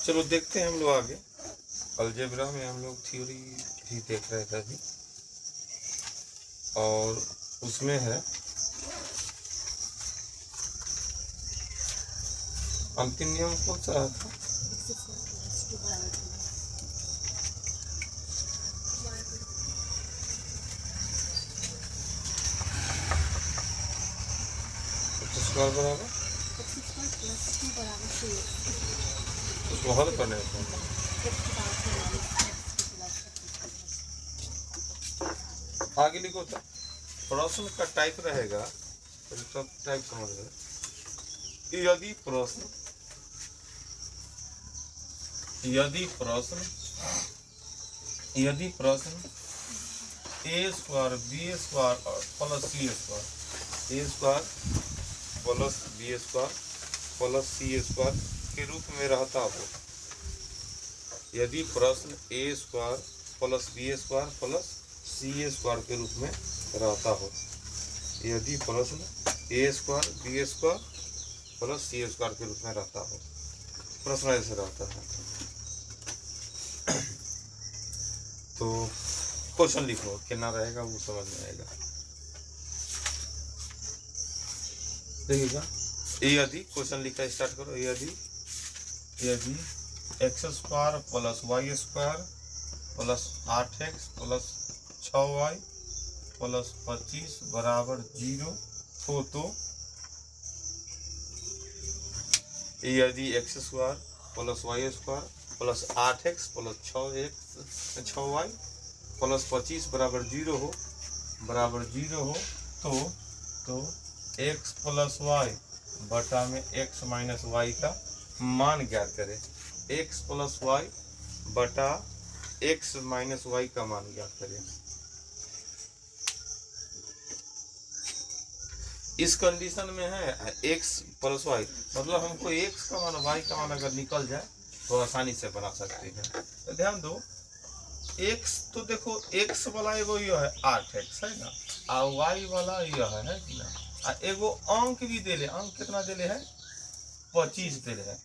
चलो देखते हैं हम लोग आगे। अलजेब्रा में हम लोग थ्योरी भी देख रहे थे अभी, और उसमें है अंतिम नियम कौन सा था? स्क्वायर बराबर उसको हल करने का आगे लिखो था। प्रश्न का टाइप रहेगा, सब टाइप समझ रहे। यदि प्रश्न a square b square plus c square, a square plus b square plus c square के रूप में रहता हो। यदि प्रश्न a square plus b square plus c square के रूप में रहता हो, यदि प्रश्न a square b square plus c square के रूप में रहता हो, प्रश्न ऐसे रहता है तो क्वेश्चन लिखो, कितना रहेगा वो समझ में आएगा। देखिएगा, यदि क्वेश्चन लिखा स्टार्ट करो। यदि x square plus y square plus 8x plus 6y plus 25 बराबर 0 हो तो यदि x square plus y square plus 8x plus 6y plus 25 बराबर 0 हो तो x प्लस वाई बटा में x माइनस वाई का मान ज्ञात करें। x प्लस वाई बटा x माइनस वाई का मान ज्ञात करें। इस कंडीशन में है x प्लस वाई, मतलब हमको x का मान y का मान अगर निकल जाए तो आसानी से बना सकते हैं। तो ध्यान दो, x तो देखो x वाला एगो यह है 8x है ना, और y वाला यह है कि ना, एगो अंक भी दे ले, अंक कितना दे ले है 25 दे ले है।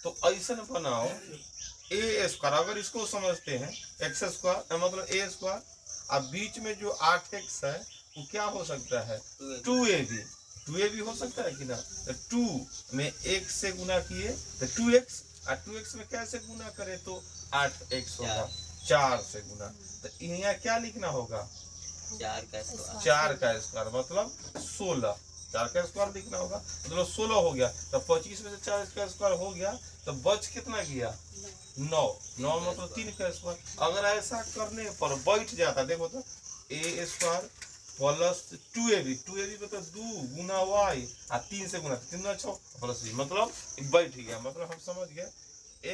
तो ऐसा बनाओ ए स्क्वायर, अगर इसको समझते हैं एक्स स्क्वायर मतलब ए स्क्वायर, अब बीच में जो 8x है वो क्या हो सकता है 2ab हो सकता है कि ना। तो 2 में x से गुना किए तो 2x, और 2x में कैसे गुना करें तो 8x होगा, 4 से गुना। तो यहाँ क्या लिखना होगा 4 का स्क्वायर मतलब 16, 4 का स्क्वायर लिखना होगा, मतलब 16 हो गया। तो 25 में से 4 का स्क्वायर हो गया तो बच कितना गया 9 मतलब 3 का स्क्वायर। अगर ऐसा करने पर बैठ जाता, देखो तो ए स्क्वायर प्लस 2ab मतलब 2 गुना वाई और 3 से गुना 3 6 प्लस मतलब बैठ गया, मतलब हम समझ गए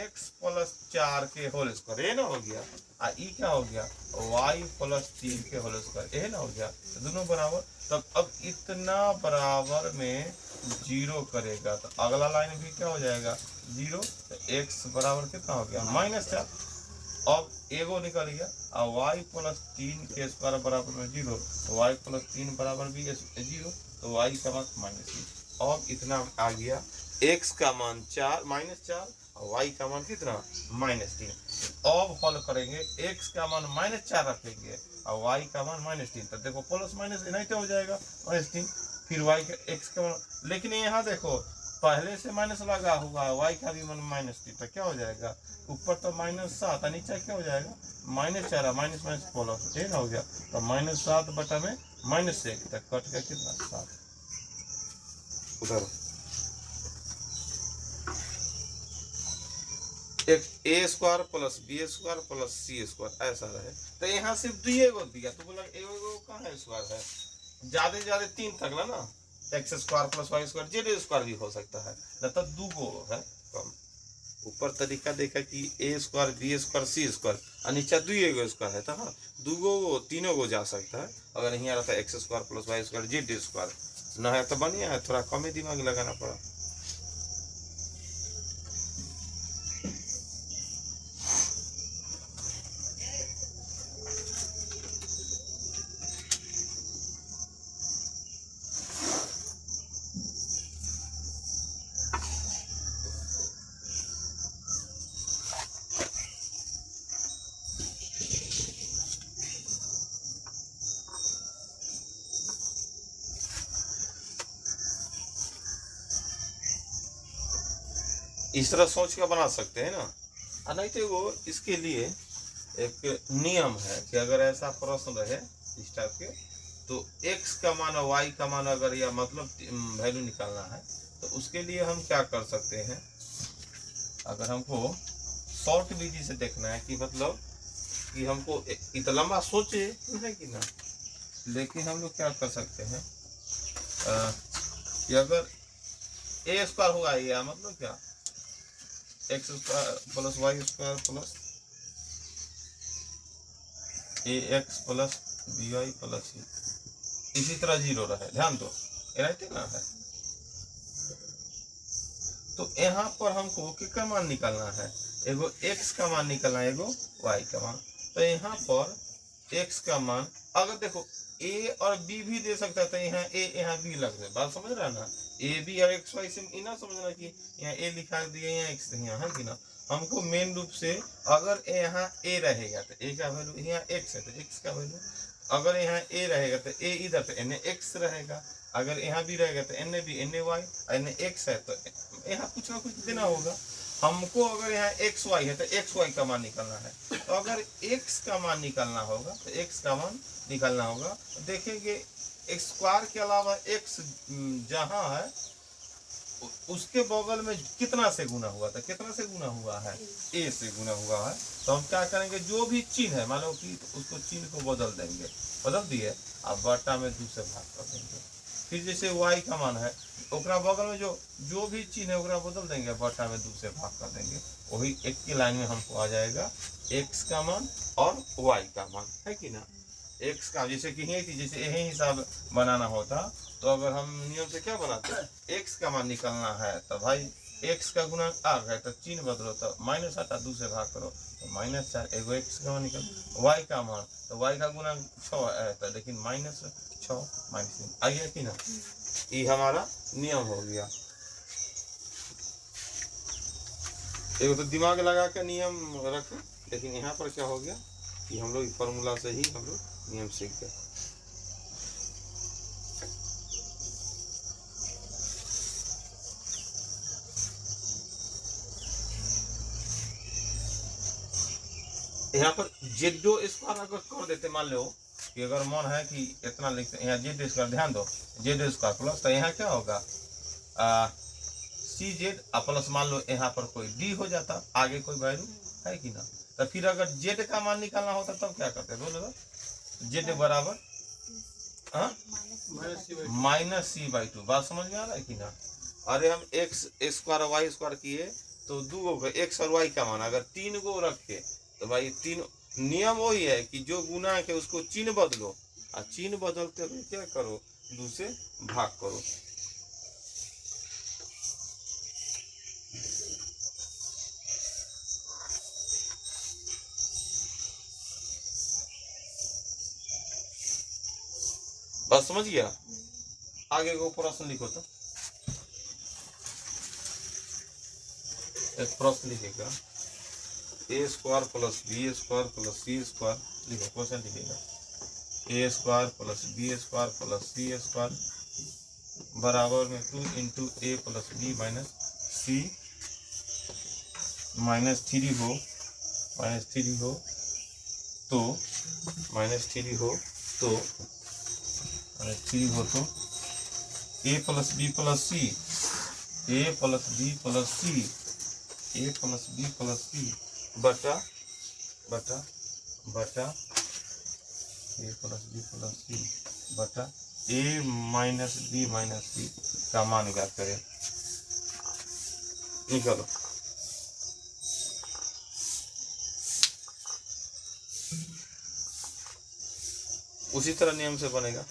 x प्लस 4 के होल स्क्वायर, ये ना हो गया, और ई क्या हो गया y प्लस 3 के होल स्क्वायर, ये ना हो गया, तो दोनों बराबर। तब अब इतना बराबर में 0 करेगा तो अगला लाइन भी क्या हो जाएगा 0, तो x बराबर कितना हो गया -4। अब एगो निकल गया, और y प्लस 3 के स्क्वायर बराबर में 0, तो y प्लस 3 बराबर भी 0, तो y का मान -3। अब इतना आ गया x का मान 4 -4 और y का मान कितना -3। अब हल करेंगे, x का मान -4 रखेंगे और y का मान -3, तो देखो प्लस माइनस नहीं तो हो जाएगा -3, फिर y का x का मान, लेकिन यहाँ देखो पहले से माइनस लगा हुआ है, y का भी मान -3, तो क्या हो जाएगा ऊपर तो -7 नीचे क्या हो जाएगा -4 माइनस प्लस, ये ना हो गया, तो -7 बटा में -1 तक कट गया कितना 7। उधर एक a square plus b square plus c square ऐसा रहे, तो यहाँ सिर्फ 2 गो दिया, तो बोला एगो कहाँ है स्क्वायर है, ज्यादा 3 तक ना, x square plus y square z square भी हो सकता है, न तो 2 गो है कम। ऊपर तरीका देखा कि ए स्क्वायर बी स्क्वायर सी स्क्वायर और नीचे 2 गो स्क्वायर है, तो हाँ 2 गो 3 गो जा सकता है। अगर यहाँ रहता है x square plus y square z square न है तो बढ़िया है, थोड़ा कम ही दिमाग लगाना पड़ा। इस तरह सोच के बना सकते हैं ना। और नहीं तो वो इसके लिए एक नियम है कि अगर ऐसा प्रश्न रहे इस टाइप के, तो x का मान और y का मान अगर या मतलब वैल्यू निकालना है, तो उसके लिए हम क्या कर सकते हैं, अगर हमको शॉर्ट विधि से देखना है कि मतलब कि हमको इतना लंबा सोचे है कि ना, लेकिन हम लोग क्या कर सकते हैं कि अगर ए स्क्वायर होगा, या मतलब क्या x square plus y square plus a x plus b y plus c, इसी तरह जीरो रहे, ध्यान दो ठीक ना है। तो यहाँ पर हमको किसका मान निकालना है, एगो x का मान निकालना है, एगो y का मान। तो यहाँ पर x का मान अगर देखो a और b भी दे सकता है, तो यहाँ a यहाँ b लग जाए, बात समझ रहा है ना। a b और x y से इना समझना कि यहाँ a लिखा दिया, यहाँ x यहाँ है कि ना। हमको मेन रूप से अगर यहाँ a रहेगा तो a का वैल्यू, यहाँ x है तो x का वैल्यू, अगर यहाँ a रहेगा तो a इधर तो n x रहेगा, अगर यहाँ भी रहेगा तो n भी n y, n x है तो यहाँ कुछ ना कुछ देना होगा हमको। अगर यहाँ एक्स वाई है तो एक्स वाई का मान निकालना है, तो अगर x का मान निकालना होगा तो x का मान निकालना होगा। देखेंगे एक्स स्क्वायर के अलावा x जहाँ है उसके बगल में कितना से गुना हुआ था, कितना से गुना हुआ है, a से गुना हुआ है। तो हम क्या करेंगे, जो भी चिन्ह है मान लो कि उसको चिन्ह को बदल देंगे, बदल दिए, अब बटा में 2 से भाग कर देंगे। फिर जैसे y का मान है, ओकरा बगल में जो भी चिन्ह है ओकरा बदल देंगे, बटा में 2 से भाग कर देंगे। वही एक की लाइन में हमको आ जाएगा x का मान और y का मान, है कि ना। x का जैसे कि जैसे यही हिसाब बनाना होता, तो अगर हम नियम से क्या बनाते हैं, x का मान निकालना है तो भाई x का गुणांक आ गया तो चिन्ह बदलो, तो माइनस आता 2 से भाग करो तो -4, एगो x का मान निकल। y का मान तो y का गुणांक 6 है तो लेकिन -6 -3 आ गया कि ना। ये हमारा नियम हो गया। एक तो दिमाग लगा के नियम रखें, लेकिन यहाँ पर क्या हो गया कि हम लोग फॉर्मूला से ही हम लोग नियम सीख गए। यहाँ पर जेडो स्क्वायर अगर कर देते, मान लो कि अगर मन है कि इतना लिखते यहाँ जेड स्क्वायर, ध्यान दो जेड स्क्वायर प्लस, तो यहाँ क्या होगा सी जेड प्लस, मान लो यहाँ पर कोई डी हो जाता, आगे कोई वैल्यू है कि ना। तो फिर अगर जेड का मान निकालना होता तब क्या करते, बोलो जेड बराबर -c/2, बात समझ में आ रहा है कि ना। अरे हम एक्स स्क्वायर वाई स्क्वायर किए तो 2 गो एक्स और वाई का मान अगर 3 गो रखे, तो भाई 3 नियम वही है कि जो गुना है उसको चिन्ह बदलो, और चिन्ह बदलते हुए क्या करो, 2 से भाग करो। बस समझ गया। आगे को प्रश्न लिखो, तो एक प्रश्न लिखेगा a square plus b square plus c square, लिखो क्वेश्चन लिखेगा a square plus b square plus c square बराबर में 2 into a plus b minus c -3 हो, -3 हो तो -3 हो तो a plus b plus c, a plus b plus c, a plus b plus c बटा बटा बटा a plus b plus c बटा a minus b minus c का मान ज्ञात करें। निकालो। उसी तरह नियम से बनेगा।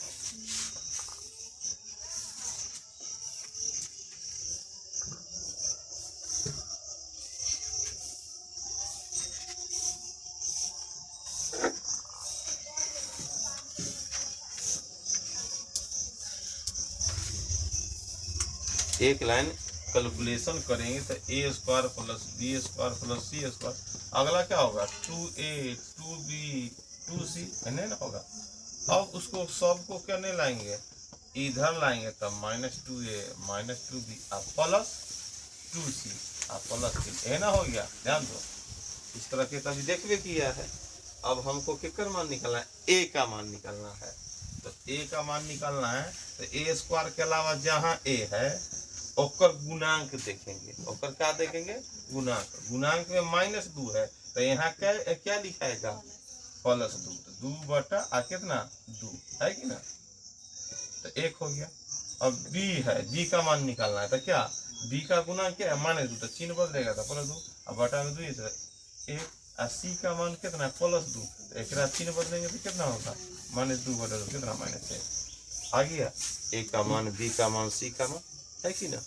एक लाइन कैलकुलेशन करेंगे तो a square plus b square plus c square, अगला क्या होगा 2a 2b 2c नहीं ना होगा। अब उसको सबको करने लाएंगे, इधर लाएंगे तब -2a -2b प्लस 2c, और प्लस 3, ये ना हो गया। ध्यान दो, इस तरह के तभी देखबे किया है। अब हमको केकर मान निकालना है, ए का मान निकालना है। तो ए का मान निकालना है तो ए स्क्वायर के अलावा जहाँ ए है ओकर गुणांक देखेंगे। ओकर क्या देखेंगे, गुणांक। गुणांक में -2 है तो यहाँ क्या क्या लिखाएगा, +2। तो 2 बटा आ कितना 2 है कि ना, तो 1 हो गया। अब बी है, बी का मान निकालना है तो क्या, बी का गुणांक क्या है -2, तो चिन्ह बदलेगा तो +2 अब बटा में 2 1। और सी का मान कितना है +2, तो एक चिन्ह बदलेंगे तो कितना होगा -2 बटा 2 कितना -1 आ गया। ए का मान, बी का मान, सी का मान, है कि ना।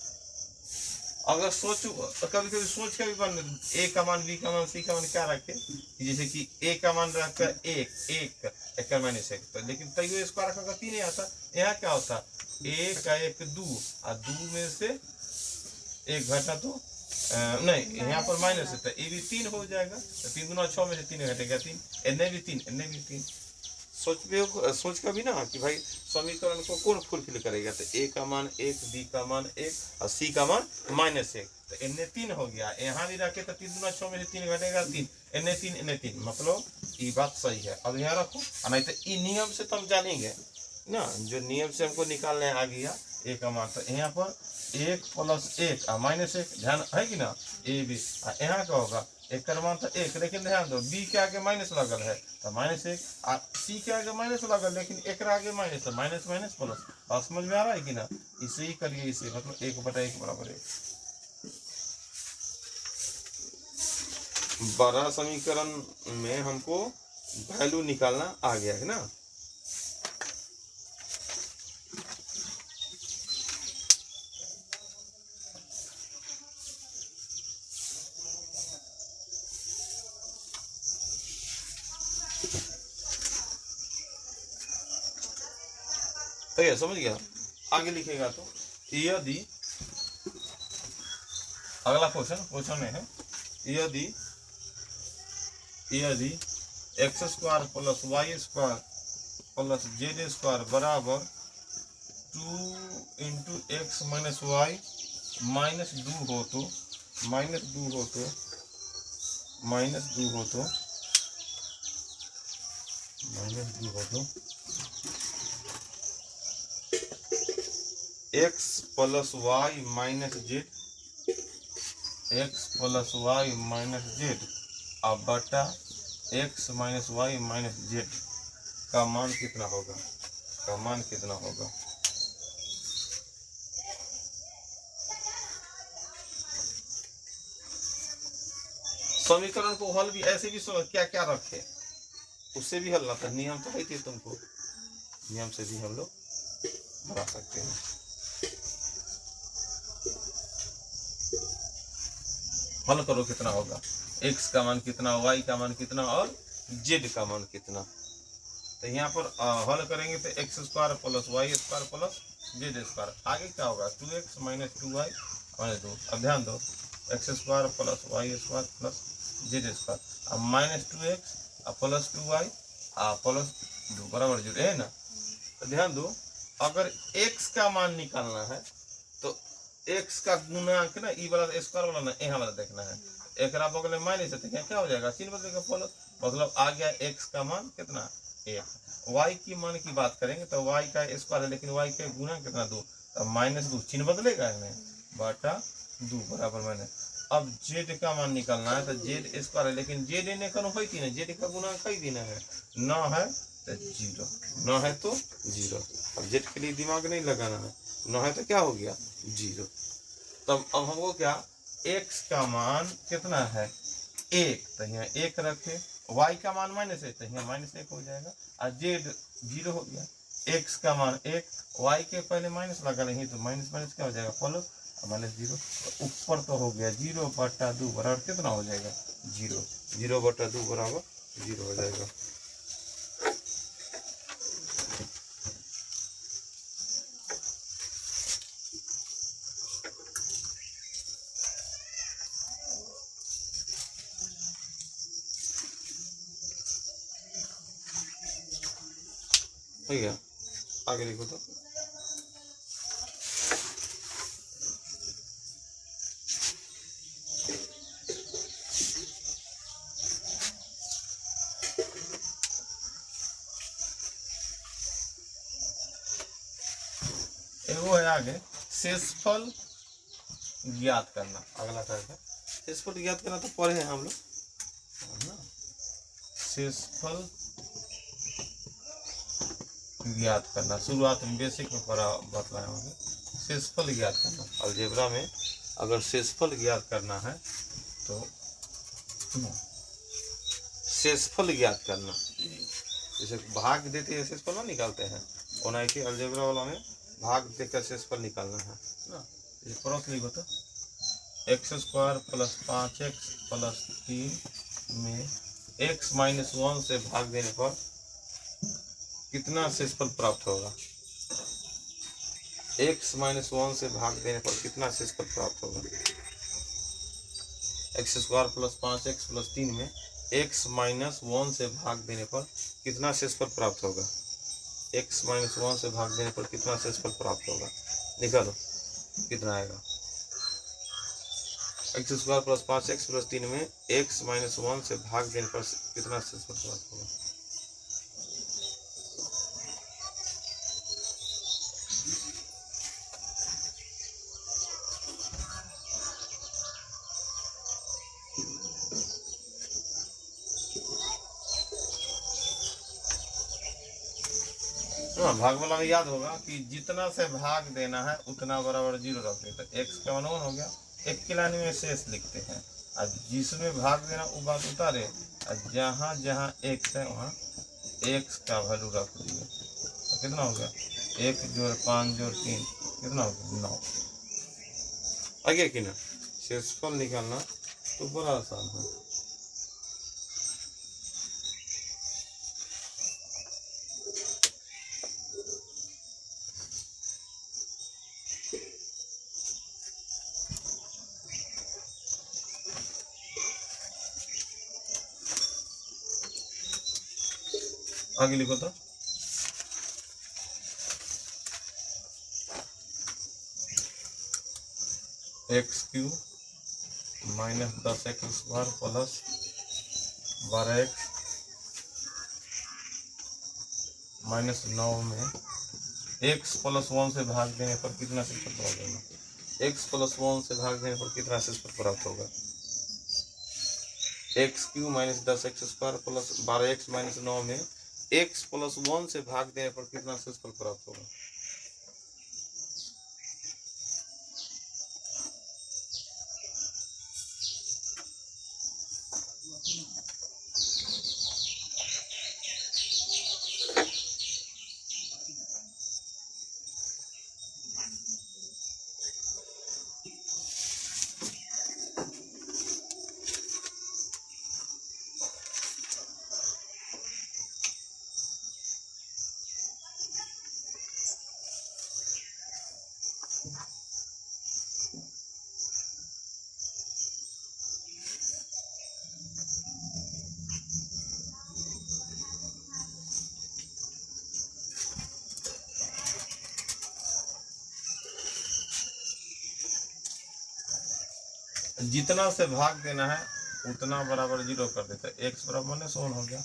अगर सोचो कभी कभी सोच के भी बन, ए का मान, बी का मान, सी का मान क्या रखे, जैसे कि ए का मान रखा 1 1 का -1, तो लेकिन तैयो स्क्वायर रखा 3 नहीं आता। यहाँ क्या होता, 1 का 1 2 और 2 में से 1 घटा तो नहीं, यहाँ पर माइनस है तो ये भी 3 हो जाएगा। तो 3 दूना 6 में से 3 घटेगा 3, एने भी 3, एने भी 3। सोच का भी ना कि भाई समीकरण को कौन फुलफिल करेगा, तो ए का मान 1, बी का मान 1 और सी का मान -1, तो एने 3 हो गया। यहाँ भी रखे तो 3 दूना 6 में से 3 घटेगा 3, एने 3 एने 3, मतलब ये बात सही है। अब यहाँ रखो, नहीं तो ये नियम से तो हम जानेंगे ना, जो नियम से हमको निकालने आ गया ए का मान। तो यहाँ पर 1 + 1 और -1, ध्यान है कि ना, ए बी। यहाँ क्या होगा, एक का मान तो 1, लेकिन ध्यान दो बी के आगे माइनस लगल है तो -1, सी के आगे माइनस लगल लेकिन एक आगे माइनस, तो माइनस माइनस प्लस। बात समझ में आ रहा है कि ना, इसे ही करिए, इसे मतलब 1 बटा 1 बराबर 1। बड़ा समीकरण में हमको वैल्यू निकालना आ गया है ना। तो ये समझ गया, आगे लिखेगा तो यदि, अगला क्वेश्चन में है, यदि x² + y² + z² बराबर 2 × x - y -2 हो तो x + y - z, x + y - z अब बटा x - y - z का मान कितना होगा, समीकरण को हल भी ऐसे भी क्या क्या रखे, उससे भी हल ना था। नियम तो है थी तुमको, नियम से भी हम लोग बना सकते हैं। हल करो कितना होगा, x का मान कितना, y का मान कितना और z का मान कितना। तो यहाँ पर हल करेंगे तो x² + y² + z²। आगे क्या होगा, 2x - 2y - 2। अब ध्यान दो, x² + y² + z² अब -2x + 2y + 2 बराबर 0 है ना। तो ध्यान दो, अगर x का मान निकालना है तो x का गुणांक ना, ई वाला स्क्वायर वाला ना, यहाँ वाला देखना है। एक बगल में माइनस है, क्या हो जाएगा, चिन्ह बदलेगा प्लस, मतलब आ गया x का मान कितना 1। y की मान की बात करेंगे तो y का स्क्वायर है, लेकिन y का गुणा कितना 2, तो -2 चिन्ह बदलेगा इसमें, बटा 2 बराबर माइनस। अब z का मान निकालना है तो z² है, लेकिन z ने कौन होई थी ना, z का गुणांक कई दिन है, न है तो 0, न है तो 0। अब z के लिए दिमाग नहीं लगाना है, न है तो क्या हो गया 0। तब अब हमको क्या, x का मान कितना है 1, तो यहाँ 1 रखे, y का मान -1 तो यहाँ -1 हो जाएगा, और z 0 हो गया। x का मान 1, y के पहले माइनस लगा नहीं तो माइनस माइनस क्या हो जाएगा प्लस, -0। तो ऊपर तो हो गया 0 बटा 2 बराबर कितना हो जाएगा 0, 0 बटा 2 बराबर 0 हो जाएगा। ठीक है, आगे लिखो तो, एगो है आगे शेषफल ज्ञात करना। अगला क्या है? शेषफल ज्ञात करना तो पढ़े हैं हम लोग है ना। शेषफल ज्ञात करना शुरुआत में बेसिक में पढ़ा बतलाए होंगे। शेषफल ज्ञात करना अलजेब्रा में अगर शेषफल ज्ञात करना है तो शेषफल ज्ञात करना, जैसे भाग देते हैं शेषफल ना निकालते हैं, ओनाइटी अलजेब्रा वाला में भाग देकर शेषफल निकालना है ना। जैसे प्रश्न लिखो तो x² + 5x + 3 में x - 1 से भाग देने पर कितना शेषफल प्राप्त होगा। x - 1 से भाग देने पर कितना शेषफल प्राप्त होगा। x² + 5x + 3 में x - 1 से भाग देने पर कितना शेषफल प्राप्त होगा। x - 1 से भाग देने पर कितना शेषफल प्राप्त होगा, निकालो कितना आएगा। x² + 5x + 3 में x - 1 से भाग देने पर कितना शेषफल प्राप्त होगा। हाँ, भाग वाला में याद होगा कि जितना से भाग देना है उतना बराबर 0 रखते तो x का 1 हो गया। एक की लाइन में शेष लिखते हैं और जिसमें भाग देना वो बात उतारे और जहाँ जहाँ x है वहाँ x का वैल्यू रख दिए तो कितना हो गया 1 + 5 + 3 कितना हो गया 9। आगे कि ना शेषफल निकालना तो बड़ा आसान है। आगे लिखो तो x³ - 10x² + 12x - 9 में x + 1 से भाग देने पर कितना शेषफल प्राप्त होगा। x + 1 से भाग देने पर कितना शेषफल प्राप्त होगा। x³ - 10x² + 12x - 9 में x + 1 से भाग देने पर कितना शेषफल प्राप्त होगा। जितना से भाग देना है उतना बराबर 0 कर देते x बराबर -1 हो गया।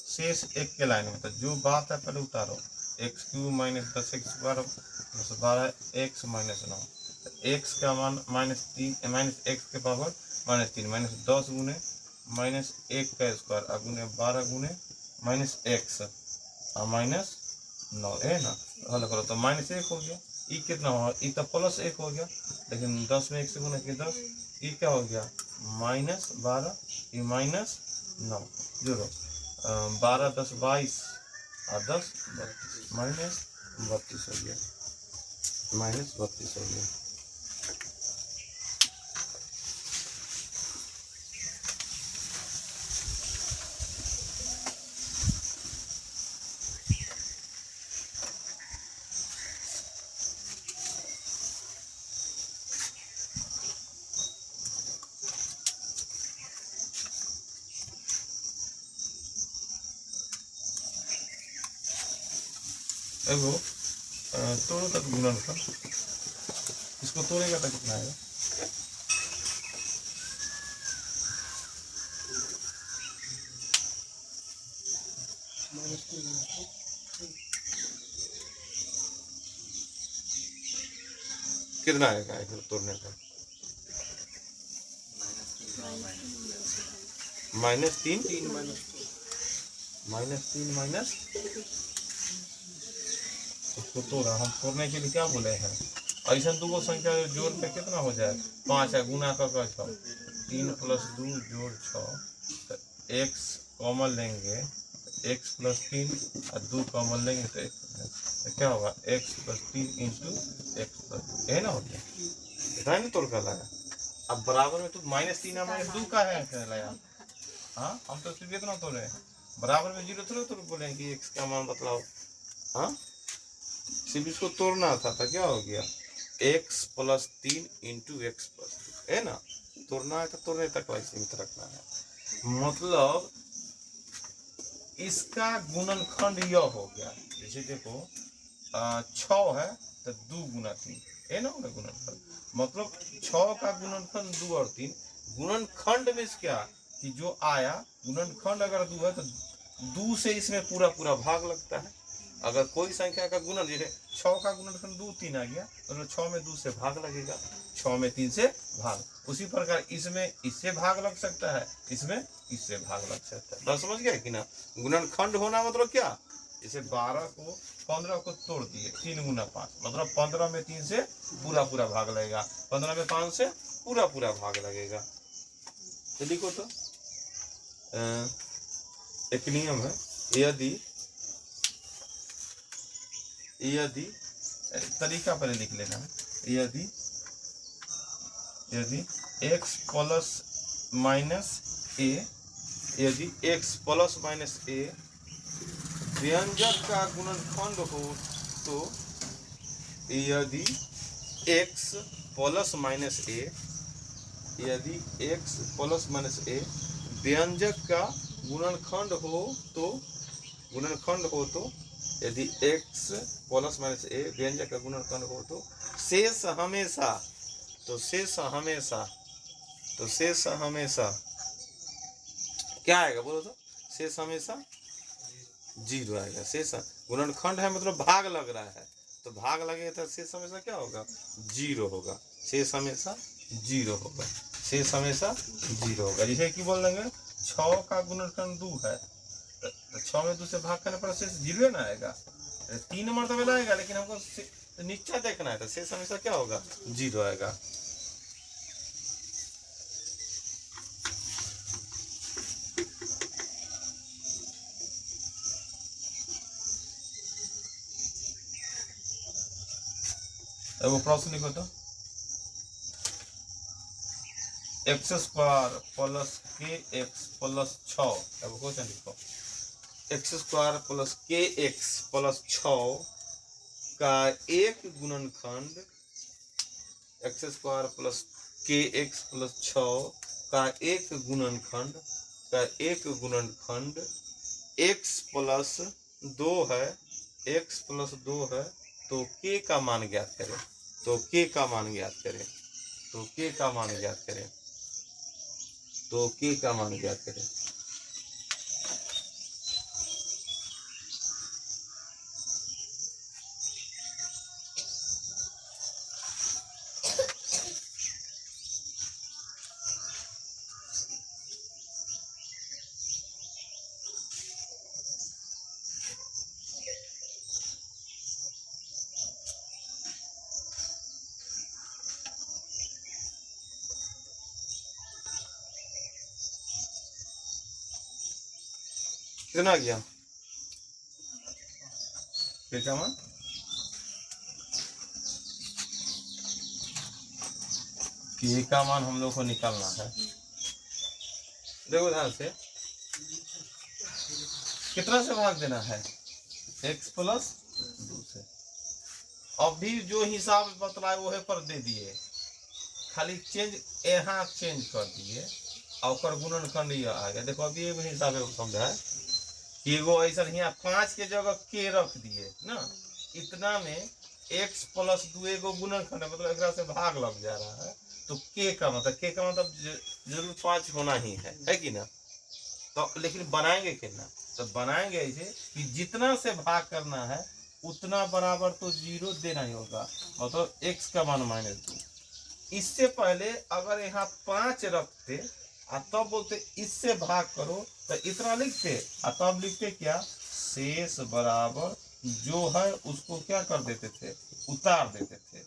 शेष एक के लाइन में तो जो बात है पहले उतारो x³ - 10x² + 12x - 9 x का मान -3 x के पावर -3 -10 गुने -1 का स्क्वायर अगुने 12 गुने -x और -9 है ना। हल करो तो -1 हो गया। ई कितना हुआ, ई तो +1 हो गया लेकिन 10 में 1 से गुना किया 10, ये क्या हो गया -12 ये -9 जोड़ो 12 10 22 और 10 32 -32 हो गया -32 हो गया। एगो तोड़ो तक गुणन का, इसको तोड़ेगा तो कितना आएगा। कितना आएगा एक तोड़ने पर? -3 माइनस इसको तोड़ा। हम तोड़ने के लिए क्या बोले हैं? ऐसा दो संख्या जोड़ पे कितना हो जाए? 5 है, गुना कर 6, 3 + 2 + 6, तो x कॉमन लेंगे, x + 3 और 2 कॉमन लेंगे तो तो क्या होगा? x + 3 × x + 2, यही ना होता है ना? तोड़ कर लाया। अब बराबर में तो -3 और -2 का है लाया। हाँ, हम तो सिर्फ इतना तोड़े, बराबर में 0 थोड़ा बोले कि x का मान बतलाओ। हाँ, सिर्फ इसको तोड़ना था क्या हो गया? x + 3 × x + 2, है ना? तोड़ना है तो तोड़ने तक सीमित रखना है। मतलब इसका गुणनखंड यह हो गया। जैसे देखो 6 है तो 2 × 3, है ना गुणनखंड। मतलब 6 का गुणनखंड 2 और 3। गुणनखंड में क्या कि जो आया, गुणनखंड अगर 2 है तो 2 से इसमें पूरा पूरा भाग लगता है। अगर कोई संख्या का गुणन, जैसे 6 का गुणनखंड 2 3 आ गया तो 6 में 2 से भाग लगेगा, 6 में 3 से भाग। उसी प्रकार इसमें इससे भाग लग सकता है, इसमें इससे भाग लग सकता है। बात समझ गया कि ना? गुणनखंड होना मतलब क्या? जैसे 12 को 15 को तोड़ दिए, 3 × 5 मतलब 15 में 3 से पूरा पूरा भाग लगेगा, 15 में 5 से पूरा पूरा भाग लगेगा। तो लिखो तो एक नियम है, यदि तरीका पहले लिख लेना है। यदि x + -a, यदि x + -a व्यंजक का गुणनखंड हो तो, यदि x + -a, यदि x + -a व्यंजक का गुणनखंड हो तो, यदि x + -a व्यंजक का गुणनखंड हो तो शेष हमेशा क्या आएगा? बोलो तो। शेष हमेशा 0 आएगा। शेष गुणनखंड है मतलब भाग लग रहा है, तो भाग लगेगा तो शेष हमेशा क्या होगा? 0 होगा। शेष हमेशा 0 होगा। शेष हमेशा 0 होगा। जैसे कि बोल देंगे 6 का गुणनखंड 2 है तो 6 में 2 से भाग करने पर शेष 0 ना आएगा, 3 मरतबे लाएगा, लेकिन हमको नीचा देखना है तो शेष हमेशा क्या होगा? 0 आएगा। वो प्रश्न लिखो तो, x² + kx + 6, अब क्वेश्चन लिखो। x² + kx + 6 का एक गुणनखंड, x² + kx + 6 का एक गुणनखंड x + 2 है, तो k का मान ज्ञात करें। तो k का मान ज्ञात करें। कितना गया? क्या मान? k का मान हम लोग को निकालना है। देखो ध्यान से, कितना से भाग देना है? x + 2 से। अभी जो हिसाब बतलाए वो पर दे दिए, खाली चेंज यहाँ चेंज कर दिए और गुणनखंड यह आ गया। देखो अभी एगो हिसाब समझा है कि एगो ऐसा यहाँ 5 के जगह k रख दिए ना, इतना में x + 2 एगो गुणनखंड है, मतलब एक से भाग लग जा रहा है, तो k का मतलब जरूर 5 होना ही है कि ना? तो लेकिन बनाएंगे कितना? तो बनाएंगे ऐसे कि जितना से भाग करना है उतना बराबर तो 0 देना ही होगा, मतलब x का मान -2। इससे पहले अगर यहाँ 5 रखते तब बोलते इससे भाग करो तो इतना लिखते, तब लिखते क्या, शेष बराबर जो है उसको क्या कर देते थे, उतार देते थे।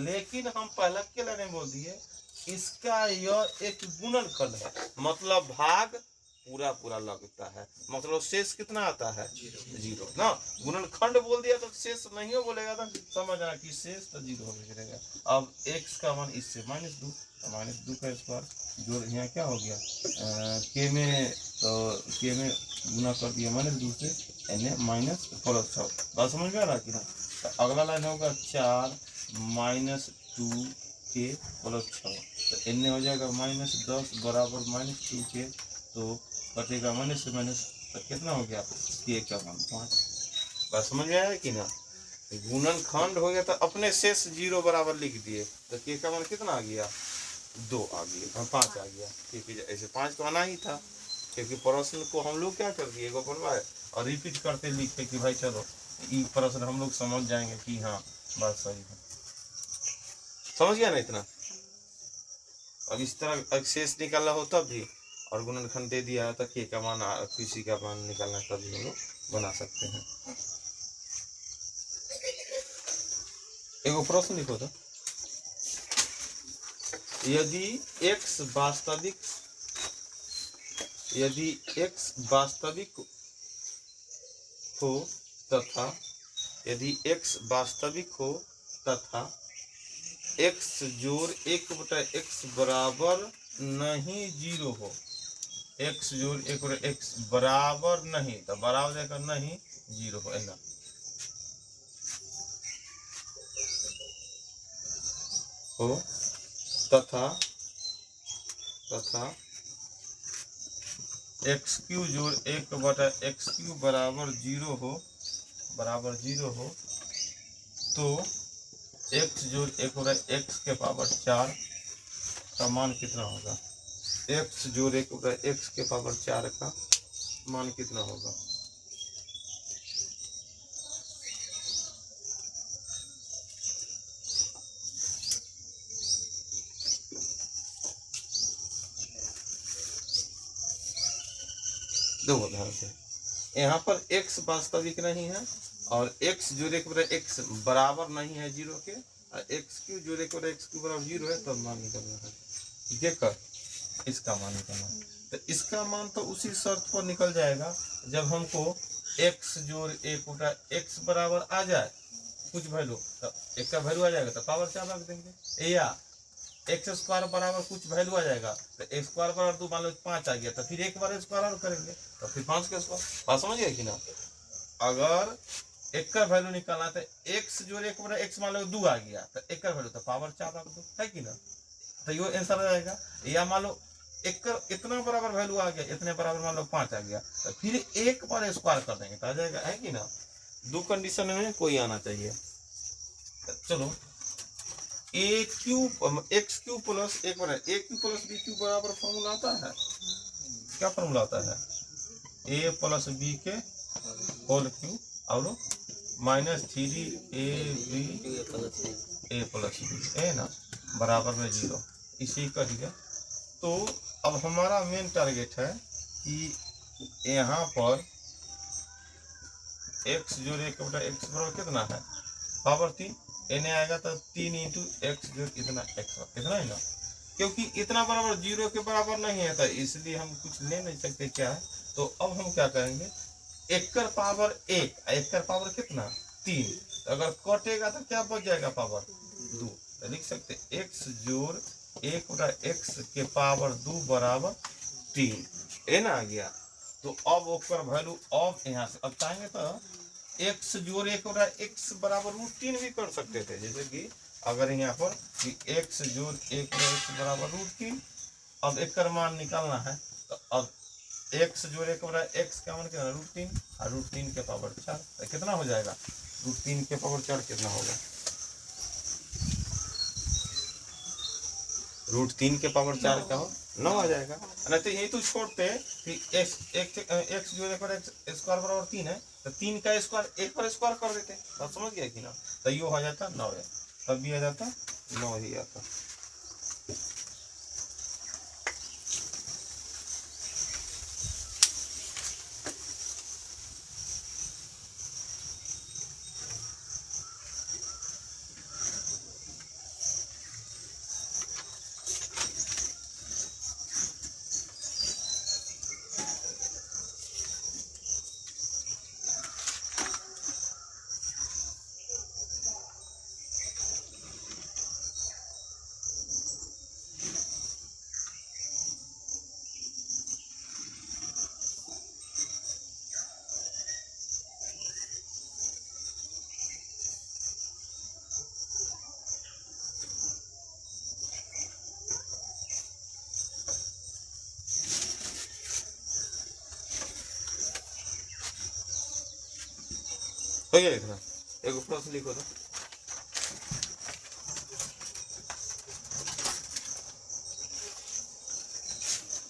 लेकिन हम पहले के लिए नहीं बोल दिए, इसका यह एक गुणनखंड है, मतलब भाग पूरा पूरा लगता है, मतलब शेष कितना आता है, 0 ना। गुणनखंड बोल दिया तो शेष नहीं हो बोलेगा, तो समझना कि शेष तो 0 हो जाएगा। अब x का मान इससे -2, -2 का स्क्वायर जो यहाँ क्या हो गया, k में गुना कर दिया -2 से, यानी -6। बात समझ में आ रहा कि ना। तो अगला लाइन होगा 4 -2k + 6, तो एन हो जाएगा -10 बराबर -2k, तो कटेगा माइनस से माइनस, तो कितना हो गया, k का मान 5। बात समझ में आया कि ना। गुणनखंड हो गया तो अपने शेष 0 बराबर लिख दिए, तो k का मान कितना आ गया, 2 आ गया, 5 आ गया, ठीक है। ऐसे 5 तो आना ही था, क्योंकि प्रश्न को हम लोग क्या कर दिए, बनवाए और रिपीट करते लिखे कि भाई चलो ये प्रश्न हम लोग समझ जाएंगे कि हाँ बात सही है। समझ गया ना इतना। अब इस तरह शेष निकालना हो तब भी, और गुणनखंड दे दिया है तो k का मान, किसी का मान निकालना तभी हम लोग बना सकते हैं। एक प्रश्न लिखो तो, यदि x वास्तविक हो तथा x जोड़ 1/x बराबर नहीं 0 हो, x जोड़ 1/x बराबर नहीं, तो बराबर जाएगा नहीं 0 हो, ऐसा हो तथा x³ जोड़ 1/x³ बराबर 0 हो, तो x जोड़ 1/x के पावर 4 का मान कितना होगा, x जोड़ 1/x के पावर 4 का मान कितना होगा। देखो ध्यान से, यहाँ पर x वास्तविक नहीं है और x जोड़ 1/x बराबर नहीं है 0 के, और x³ जोड़ 1/x³ बराबर 0 है, तो मान निकलना है, ठीक है। कर इसका मान निकलना है, तो इसका मान तो उसी शर्त पर निकल जाएगा जब हमको x जोड़ 1/x बराबर आ जाए कुछ वैल्यू, तो एक का वैल्यू आ जाएगा तो पावर 4 रख देंगे, या x² बराबर कुछ वैल्यू आ जाएगा तो x² बराबर 2 मान लो 5 आ गया, तो फिर एक बार स्क्वायर और करेंगे तो फिर 5 का स्क्वायर। बात समझ गए कि ना। अगर एक का वैल्यू निकालना तो x जोड़ 1/x मान लो 2 आ गया, तो एक का वैल्यू तो पावर 4 रख दो, है कि ना, तो ये आंसर आ जाएगा। या मान लो एक का इतना बराबर वैल्यू आ गया, इतने बराबर मान लो 5 आ गया, तो फिर एक बार स्क्वायर कर देंगे तो आ जाएगा, है कि ना। दो कंडीशन में कोई आना चाहिए। चलो x³ plus a³ plus b³ बराबर फॉर्मूला आता है, क्या फॉर्मूला आता है, a प्लस b के होल क्यूब और -3ab a प्लस b है ना, बराबर में 0, इसी का दिया। तो अब हमारा मेन टारगेट है कि यहाँ पर x जोड़ 1/x बराबर कितना है, पावर 3, एने आएगा तो 3 × x जोड़ इतना ही ना, क्योंकि इतना बराबर 0 के बराबर नहीं है, तो इसलिए हम कुछ ले नहीं सकते क्या है। तो अब हम क्या करेंगे, 1 का पावर 1, 1 का पावर कितना 3, तो अगर कटेगा तो क्या बच जाएगा, पावर 2, तो लिख सकते x जोड़ 1/x के पावर 2 बराबर 3, ए ना आ गया। तो अब ओकर वैल्यू अब यहाँ से अब चाहेंगे तो x जोड़ 1/x बराबर √3 भी कर सकते थे, जैसे कि अगर यहाँ पर कि x जोड़ 1/x बराबर √3, अब एक का मान निकालना है, तो अब x जोड़ 1/x का मान कितना √3 और √3 के पावर 4, तो कितना हो जाएगा, √3 के पावर 4 कितना होगा, √3 के पावर 4 का हो 9 आ जाएगा। नहीं तो यही तो छोड़ते कि x जोड़ 1/x² बराबर 3 है, तो 3 का स्क्वायर एक पर स्क्वायर कर देते, बात समझ गया कि ना। तो ये हो जाता 9 है, तब भी आ जाता 9 ही आता। हो गया इतना, एक प्रश्न लिखो तो।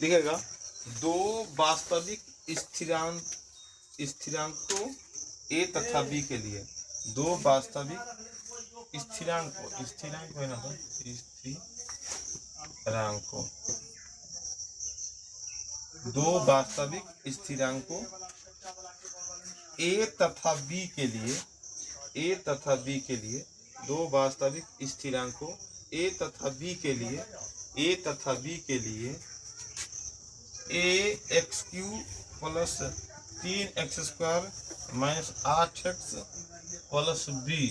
लिखेगा 2 वास्तविक स्थिरांकों ए तथा बी के लिए, 2 वास्तविक स्थिरांकों है ना, तो स्थिरांकों, 2 वास्तविक स्थिरांकों ए तथा बी के लिए, 2 वास्तविक स्थिरांकों ए तथा बी के लिए a x cube plus 3x square minus 8x plus b,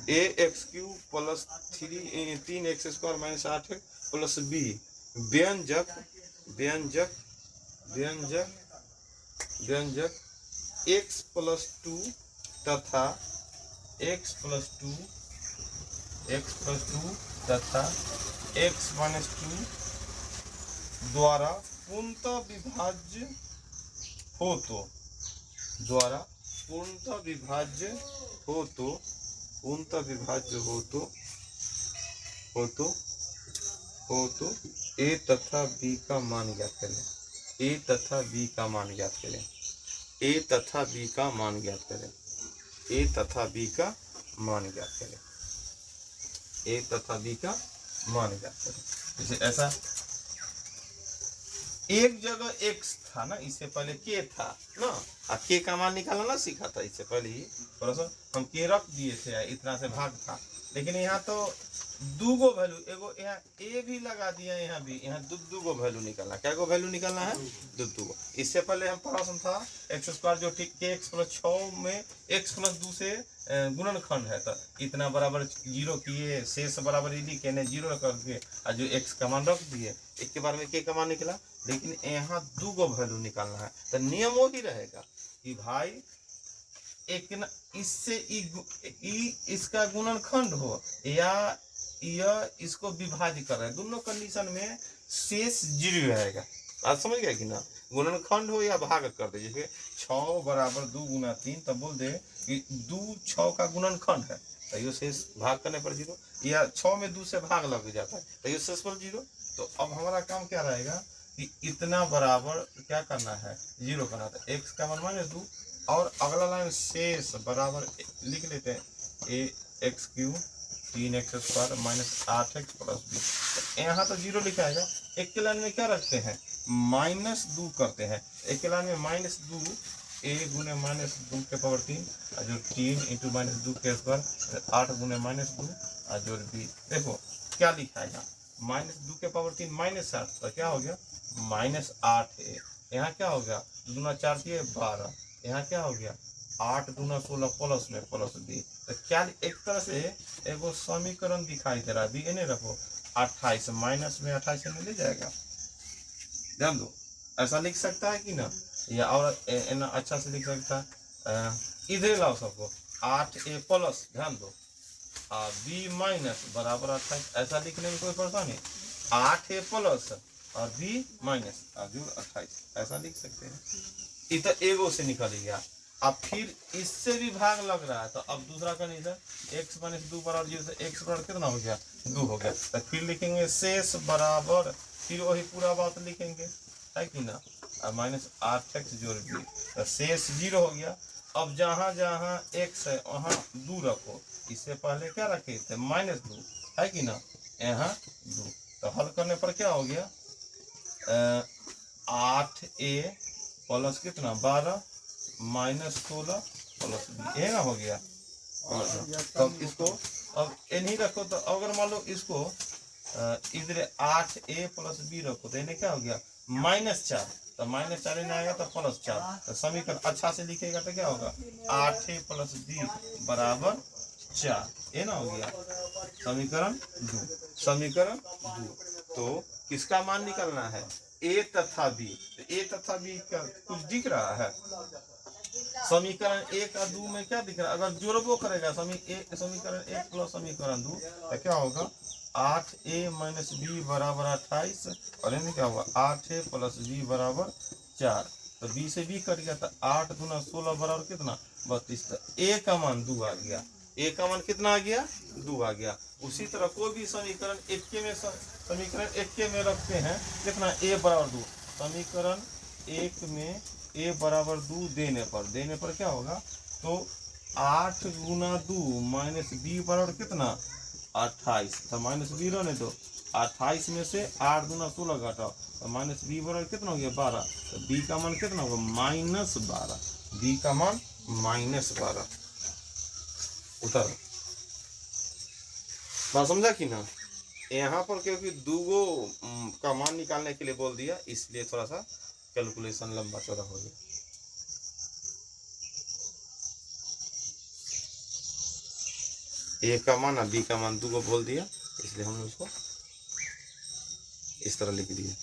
a x cube plus 3x square minus 8x plus b व्यंजक x प्लस 2 तथा x प्लस 2 तथा x माइनस 2 द्वारा पूर्णतः विभाज्य हो तो, ए तथा बी का मान ज्ञात करें, ए तथा बी का मान ज्ञात करें। जैसे ऐसा एक जगह x था ना, इससे पहले k था ना, k का मान निकालना ना सीखा था इससे पहले ही, थोड़ा हम k रख दिए थे, इतना से भाग था। लेकिन यहाँ तो 2 गो वैल्यू, एगो यहाँ a भी लगा दिया, यहाँ भी, यहाँ 2 गो वैल्यू निकालना। क्या गो वैल्यू निकालना है? 2 गो। इससे पहले हम प्रश्न था एक्स स्क्वायर जो ठीक के x प्लस 6 में x प्लस 2 से गुणनखंड है, तो इतना बराबर 0 किए, शेष बराबर लिखे ने 0 करके, और जो x का मान रख दिए, एक के बार में k का मान निकला। लेकिन यहाँ 2 गो वैल्यू निकालना है, तो नियम वो ही रहेगा कि भाई एक न इससे इसका गुणनखंड हो या यह इसको विभाजित कर रहा है, दोनों कंडीशन में शेष 0 रहेगा। बात समझ गया कि ना। गुणनखंड हो या भाग कर दे, जैसे 6 बराबर 2 गुना 3, तब बोल दे कि 2 6 का गुणनखंड है, तो ये शेष भाग करने पर 0, या 6 में 2 से भाग लग जाता है, तो ये शेष पर 0। तो अब हमारा काम क्या रहेगा कि इतना बराबर क्या करना है, 0 करना था, x का मान -2, और अगला लाइन शेष बराबर लिख लेते हैं a x cube 3x square minus 8x plus b. यहाँ तो 0 लिखाएगा। एक के लाइन में क्या रखते हैं, -2 करते हैं। एक के लाइन में -2 a गुने -2 के पावर 3 और जो 3 इंटू -2 के स्क्वायर 8 गुने -2 और जो बी। देखो क्या लिखाएगा, -2 के पावर 3 -8, तो क्या हो गया -8 है। यहाँ क्या हो गया, 2 दूना 4 दिए 12, यहाँ क्या हो गया 8 दूना 16 प्लस में प्लस बी। तो क्या एक तरह से एगो समीकरण दिखाई दे रहा है, बी इन्हें रखो 28 माइनस में 28 में ले जाएगा। ध्यान दो, ऐसा लिख सकता है कि ना, या और अच्छा से लिख सकता है, इधर लाओ सबको 8a प्लस, ध्यान दो, बी माइनस बराबर 28, ऐसा लिखने में कोई परेशानी, 8a प्लस और बी माइनस जो 28, ऐसा लिख सकते हैं। इधर एगो से निकल गया। अब फिर इससे भी भाग लग रहा है, तो अब दूसरा कंडीशन x माइनस 2 बराबर 0 से x बराबर कितना हो गया 2 हो गया। तो फिर लिखेंगे शेष बराबर, फिर वही पूरा बात लिखेंगे, है कि ना। और माइनस 8x जोड़ बी, तो शेष 0 हो गया। अब जहाँ जहाँ x है वहाँ 2 रखो, इससे पहले क्या रखे थे -2 है कि ना, यहाँ 2, तो हल करने पर क्या हो गया 8a प्लस कितना 12 -16 प्लस b, ये ना हो गया। तब इसको अब नहीं रखो, तो अगर मान लो इसको इधर 8a प्लस b रखो तो इन्हें क्या हो गया -4, तो -4 इन्हें आएगा तो +4, तो समीकरण अच्छा से लिखेगा तो क्या होगा 8a प्लस b बराबर 4, ये ना हो गया समीकरण 2। समीकरण 2, तो किसका मान निकलना है a तथा b, तो a तथा b का कुछ दिख रहा है समीकरण 1 और 2 में क्या दिख रहा है, अगर जोड़बो करेगा समीकरण 1 प्लस समीकरण 2 तो क्या होगा 8a माइनस b बराबर 28, और इनमें क्या होगा 8a प्लस b बराबर 4, तो b से b कट गया, तो 8 दूना 16 बराबर कितना 32, तो a का मान 2 आ गया। a का मान कितना आ गया 2 आ गया। उसी तरह कोई भी समीकरण एक में रखते हैं कितना a बराबर 2, समीकरण 1 में a बराबर 2 देने पर क्या होगा, तो 8 गुना 2 माइनस b बराबर कितना 28, तो माइनस b रहने दो, 28 में से 8 दूना 16 घटाओ, तो माइनस b बराबर कितना हो गया 12, तो b का मान कितना होगा -12, b का मान -12। उतर बात समझा कि ना, यहाँ पर क्योंकि दूगो का मान निकालने के लिए बोल दिया, इसलिए थोड़ा सा कैलकुलेशन लंबा चौड़ा हो गया। ए का मान और बी का मान दूगो बोल दिया, इसलिए हमने उसको इस तरह लिख दिया।